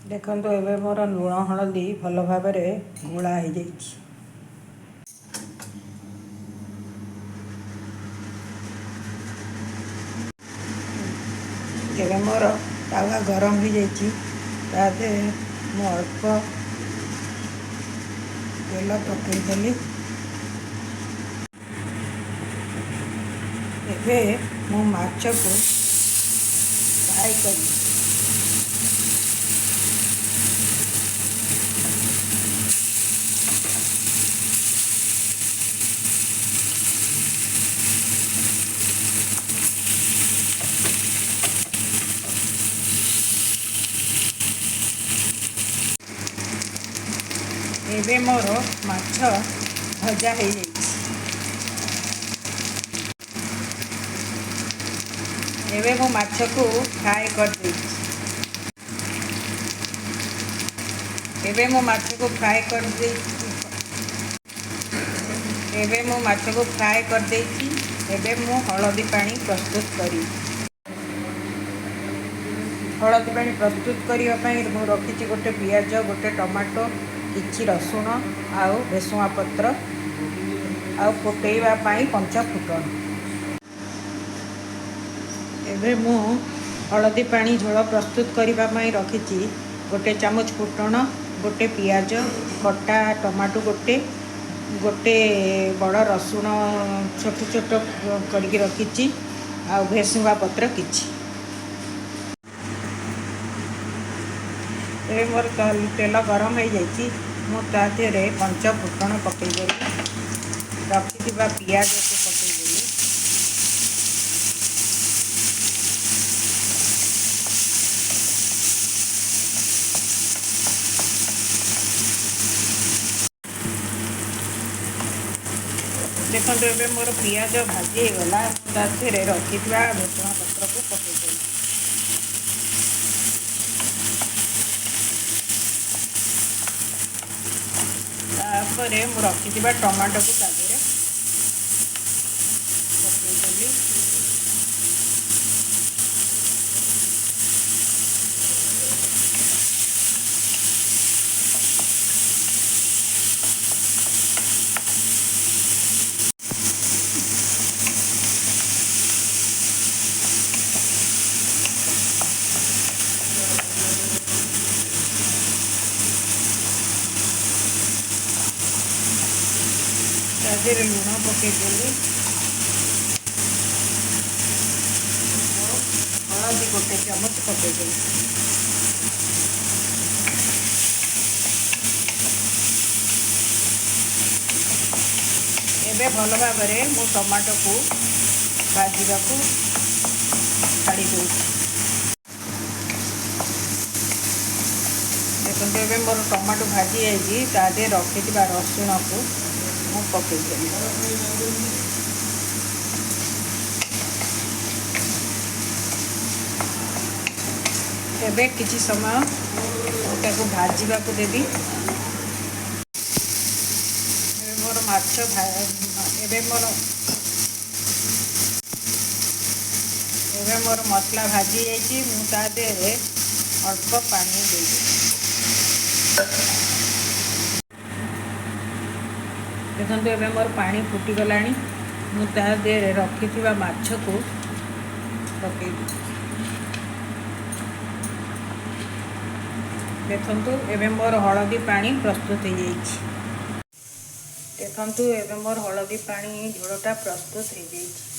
देखो एबे मोर लुण हलदी भल भाव गोला हो जाइए। एबे मोर तावा गरम हो जाइए मु अल्प तेल पकईदेली। एबे मु माछ को फ्राई करी। एबे मोर माछ भजा हो जाइए। एबे मो माछ को फ्राई कर दी। एबे मो माछ को फ्राई कर दी। एबे मो माछ को फ्राई कर देइछि। एबे मो हळदी पानी प्रस्तुत करी। हळदी पानी प्रस्तुत करिया पई मो रखिछि गोटे पियाज, गोटे टमाटो, किछि रसुण आउ भेसुआ पत्र आउ फुटेइबा पई पंचा फुटण। एबे मु हळदी पानी झोल प्रस्तुत करिबा पई रखिछि गोटे चामच फुटण, गोटे पियाज, कटा टमाटो गोटे बड़ रसुण छोट छोट करके रखिछि आउ भेसुआ पत्र किछि। एबे मोर तेल गरम हो जाइए। मु तादेहरे पंच फुटण पकईदेली। रखिथिबा पियाज को पकईदेली। देखो एबे मोर पियाज भाजी गला। तादेहरे रखिथिबा भेसुआ पत्र को पकईदेली। तापरे मु रखिथिबा टमाटो को तादेहरे पकईदेली। तादेहरे लुण पकईदेली। हळदी गोटे चामच पकईदेली। एबे भल भाव मु टमाटो को भाजवा को छाड़ी दूँ। देखो एबे मोर टमाटो भाजी जाइए। तादे रखिथिबा रसुण को मु पकईदेली। एबे किछि समय ताको भाजवा को देबी। एबे मोर माछ एबे मोर मसला भाजी जाइए। मु तादेहरे अल्प पानी देबी। देखो एबे मोर पानी फुटी गलानी। मु तादेहरे रखिथिबा माछ को पकईबी। देखो एबे मोर हळदी पानी प्रस्तुत हो जाइए। देखो एबे मोर हळदी पानी झोलटा प्रस्तुत हो जाइए।